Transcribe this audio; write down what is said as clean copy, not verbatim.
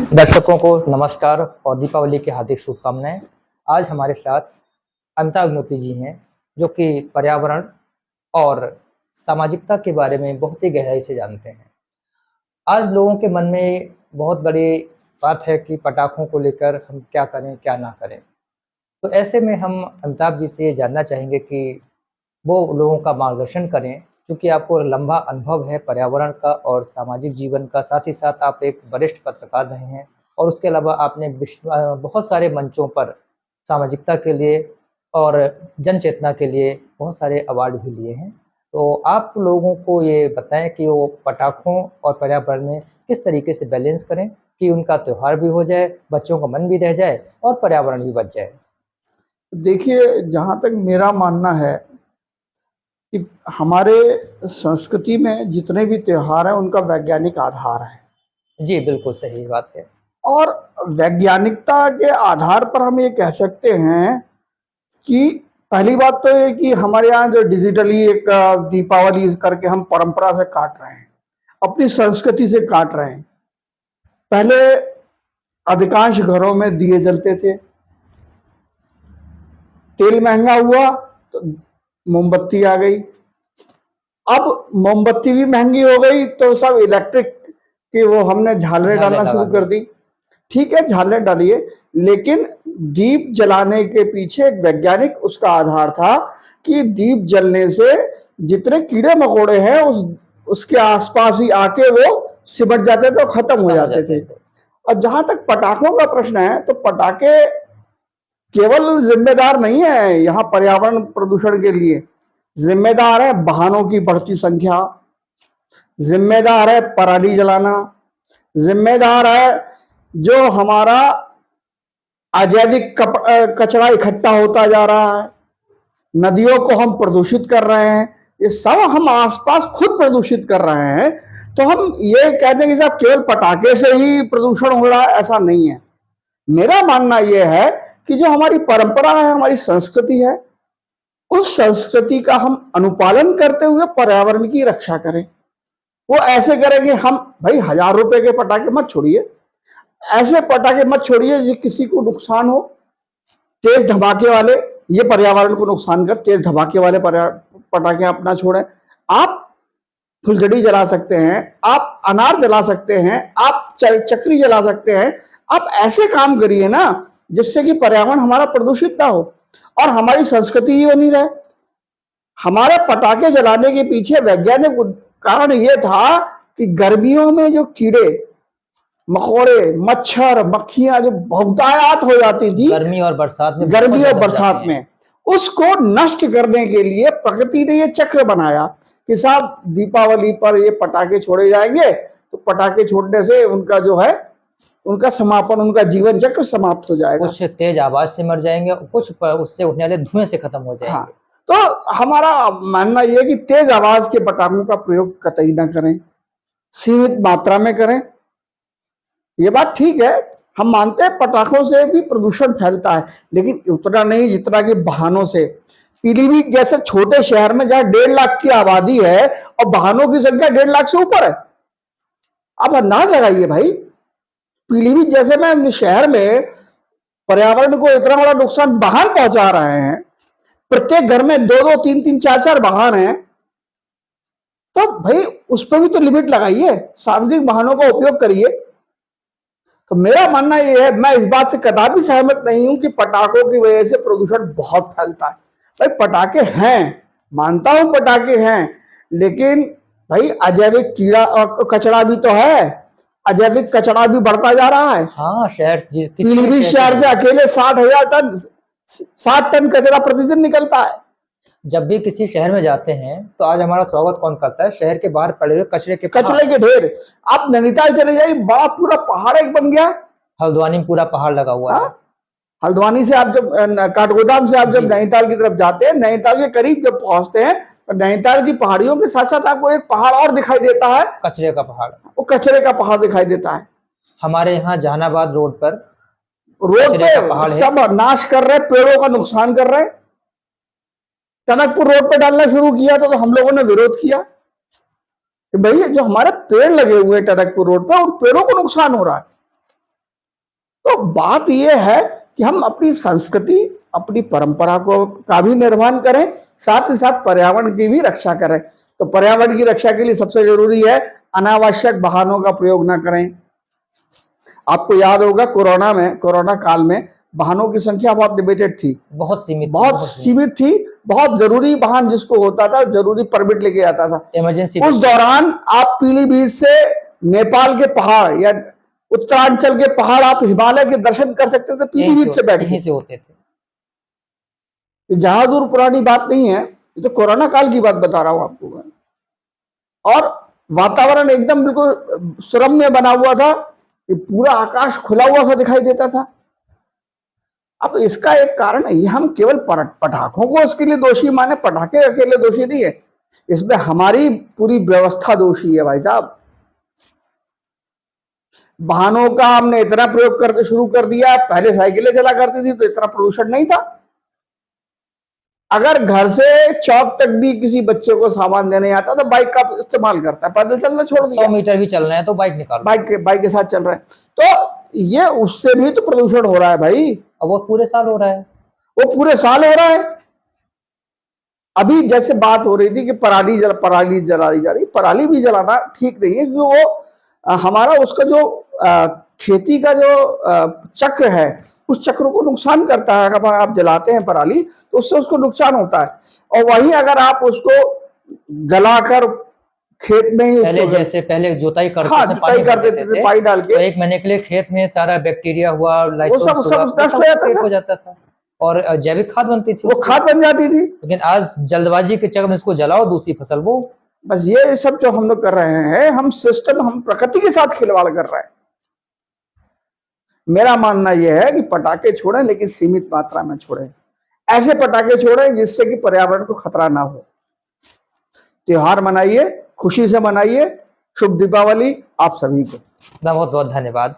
दर्शकों को नमस्कार और दीपावली की हार्दिक शुभकामनाएं। आज हमारे साथ अमिताभ अग्नोत्री जी हैं, जो कि पर्यावरण और सामाजिकता के बारे में बहुत ही गहराई से जानते हैं। आज लोगों के मन में बहुत बड़ी बात है कि पटाखों को लेकर हम क्या करें, क्या ना करें। तो ऐसे में हम अमिताभ जी से ये जानना चाहेंगे कि वो लोगों का मार्गदर्शन करें, क्योंकि आपको लंबा अनुभव है पर्यावरण का और सामाजिक जीवन का, साथ ही साथ आप एक वरिष्ठ पत्रकार रहे हैं और उसके अलावा आपने बहुत सारे मंचों पर सामाजिकता के लिए और जन चेतना के लिए बहुत सारे अवार्ड भी लिए हैं। तो आप लोगों को ये बताएं कि वो पटाखों और पर्यावरण में किस तरीके से बैलेंस करें कि उनका त्यौहार भी हो जाए, बच्चों का मन भी रह जाए और पर्यावरण भी बच जाए। देखिए, जहाँ तक मेरा मानना है कि हमारे संस्कृति में जितने भी त्योहार हैं उनका वैज्ञानिक आधार है। जी, बिल्कुल सही बात है। और वैज्ञानिकता के आधार पर हम ये कह सकते हैं कि पहली बात तो ये कि हमारे यहाँ जो डिजिटली एक दीपावली करके हम परंपरा से काट रहे हैं, अपनी संस्कृति से काट रहे हैं। पहले अधिकांश घरों में दिए जलते थे, तेल महंगा हुआ तो मोमबत्ती आ गई। अब मोमबत्ती भी महंगी हो गई तो सब इलेक्ट्रिक की वो हमने झालरें डालना शुरू कर दी। ठीक है, झालरें डालिए, लेकिन दीप जलाने के पीछे एक वैज्ञानिक उसका आधार था कि दीप जलने से जितने कीड़े मकोड़े हैं उसके आसपास ही आके वो सिमट जाते थे और खत्म हो जाते थे। और जहां तक पटाखों का प्रश्न है तो पटाखे केवल जिम्मेदार नहीं है यहाँ पर्यावरण प्रदूषण के लिए, जिम्मेदार है वाहनों की बढ़ती संख्या, जिम्मेदार है पराली जलाना, जिम्मेदार है जो हमारा अजैविक कचरा इकट्ठा होता जा रहा है, नदियों को हम प्रदूषित कर रहे हैं। ये सब हम आसपास खुद प्रदूषित कर रहे हैं। तो हम ये कहते हैं कि साहब केवल पटाखे से ही प्रदूषण हो रहा है, ऐसा नहीं है। मेरा मानना यह है कि जो हमारी परंपरा है, हमारी संस्कृति है, उस संस्कृति का हम अनुपालन करते हुए पर्यावरण की रक्षा करें। वो ऐसे करेंगे, हम भाई 1000 रुपए के पटाखे मत छोड़िए, ऐसे पटाखे मत छोड़िए जो किसी को नुकसान हो। तेज धमाके वाले ये पर्यावरण को नुकसान कर, तेज धमाके वाले पटाखे आप ना छोड़ें। आप फुलझड़ी जला सकते हैं, आप अनार जला सकते हैं, आप चक्री जला सकते हैं। आप ऐसे काम करिए ना जिससे कि पर्यावरण हमारा प्रदूषित ना हो और हमारी संस्कृति ही बनी रहे। हमारे पटाखे जलाने के पीछे वैज्ञानिक कारण यह था कि गर्मियों में जो कीड़े मकोड़े, मच्छर, मक्खियां जो बहुतायत हो जाती थी गर्मी और बरसात में उसको नष्ट करने के लिए प्रकृति ने ये चक्र बनाया कि साहब दीपावली पर ये पटाखे छोड़े जाएंगे, तो पटाखे छोड़ने से उनका जो है उनका समापन, उनका जीवन चक्र समाप्त हो जाएगा। कुछ तेज आवाज से मर जाएंगे, कुछ उससे उठने वाले धुएं से खत्म हो जाएंगे। हाँ, तो हमारा मानना यह है कि तेज आवाज के पटाखों का प्रयोग कतई ना करें, सीमित मात्रा में करें। ये बात ठीक है, हम मानते हैं पटाखों से भी प्रदूषण फैलता है, लेकिन उतना नहीं जितना कि वाहनों से। पीलीभीत जैसे छोटे शहर में जहां 1.5 लाख की आबादी है और वाहनों की संख्या 1.5 लाख से ऊपर है, आप अंदाज लगाइए भाई। पीलीभीत जैसे में शहर में पर्यावरण को इतना बड़ा नुकसान वाहन पहुंचा रहे हैं, प्रत्येक घर में 2-2, 3-3, 4-4 वाहन हैं, तो भाई उस पर भी तो लिमिट लगाइए, सार्वजनिक वाहनों का उपयोग करिए। तो मेरा मानना यह है, मैं इस बात से कदापि सहमत नहीं हूं कि पटाखों की वजह से प्रदूषण बहुत फैलता है। भाई पटाखे हैं, मानता हूं पटाखे हैं, लेकिन भाई अजैविक कीड़ा और कचरा भी तो है, अजैविक कचरा भी बढ़ता जा रहा है। हाँ, पीलीभीत शहर से अकेले 60 टन कचरा प्रतिदिन निकलता है। जब भी किसी शहर में जाते हैं तो आज हमारा स्वागत कौन करता है? शहर के बाहर पड़े हुए कचरे के ढेर। आप नैनीताल चले जाइए, बड़ा पूरा पहाड़ एक बन गया। हल्द्वानी में पूरा पहाड़ लगा हुआ है। हल्द्वानी से आप जब काठगोदाम से आप जब नैनीताल की तरफ जाते हैं, नैनीताल के करीब जब पहुंचते हैं तो नैनीताल की पहाड़ियों के साथ साथ आपको एक पहाड़ और दिखाई देता है, कचरे का पहाड़। वो कचरे का पहाड़ दिखाई देता है। हमारे यहाँ जहानाबाद रोड पे सब नाश कर रहे, पेड़ों का नुकसान कर रहे। टनकपुर रोड पे डालना शुरू किया तो हम लोगों ने विरोध किया कि भाई जो हमारे पेड़ लगे हुए हैं टनकपुर रोड पे, उन पेड़ों को नुकसान हो रहा है। तो बात यह है कि हम अपनी संस्कृति, अपनी परंपरा को का भी निर्वहन करें, साथ ही साथ पर्यावरण की भी रक्षा करें। तो पर्यावरण की रक्षा के लिए सबसे जरूरी है अनावश्यक वाहनों का प्रयोग ना करें। आपको याद होगा कोरोना काल में वाहनों की संख्या बहुत लिमिटेड थी, बहुत सीमित थी। बहुत जरूरी वाहन जिसको होता था जरूरी परमिट लेके आता था। इमरजेंसी उस दौरान आप पीलीभीत से नेपाल के पहाड़ या उत्तरांचल के पहाड़, आप हिमालय के दर्शन कर सकते थे पीलीभीत से बैठ के, यहीं से होते थे। जहां दूर पुरानी बात नहीं है, ये तो कोरोना काल की बात बता रहा हूं आपको मैं। और वातावरण एकदम बिल्कुल सुरम्य बना हुआ था, ये पूरा आकाश खुला हुआ सा दिखाई देता था। अब इसका एक कारण है, हम केवल पटाखों को इसके लिए दोषी माने, पटाखे अकेले दोषी नहीं है, इसमें हमारी पूरी व्यवस्था दोषी है भाई साहब। वाहनों का हमने इतना प्रयोग करके शुरू कर दिया, पहले साइकिलें चला करती थी तो इतना प्रदूषण नहीं था। अगर घर से चौक तक भी किसी बच्चे को सामान देने आता तो बाइक का इस्तेमाल करता है, पैदल चलना छोड़ दिया। 100 मीटर भी चलना है तो बाइक निकाल, बाइक के साथ चल रहे हैं, तो ये उससे भी तो प्रदूषण हो रहा है भाई। अब वो पूरे साल हो रहा है, वो पूरे साल हो रहा है। अभी जैसे बात हो रही थी कि पराली जलाई जा रही, पराली भी जलाना ठीक नहीं है, क्योंकि वो हमारा उसका जो खेती का जो चक्र है, उस चक्र को नुकसान करता है। अगर आप जलाते हैं पराली तो उससे उसको नुकसान होता है, और वहीं अगर आप उसको जलाकर खेत में ही पहले जुताई करते हाँ, जुताई कर देते थे पानी डाल के, तो 1 महीने के लिए खेत में सारा बैक्टीरिया हुआ, वो सब नष्ट हो जाता था और जैविक खाद बनती थी, वो खाद बन जाती थी। लेकिन आज जल्दबाजी के चक्कर में इसको जलाओ, दूसरी फसल वो। बस ये सब जो हम लोग कर रहे हैं, हम प्रकृति के साथ खिलवाड़ कर रहे हैं। मेरा मानना यह है कि पटाखे छोड़ें, लेकिन सीमित मात्रा में छोड़ें। ऐसे पटाखे छोड़ें जिससे कि पर्यावरण को खतरा ना हो। त्योहार मनाइए, खुशी से मनाइए। शुभ दीपावली आप सभी को। बहुत बहुत धन्यवाद।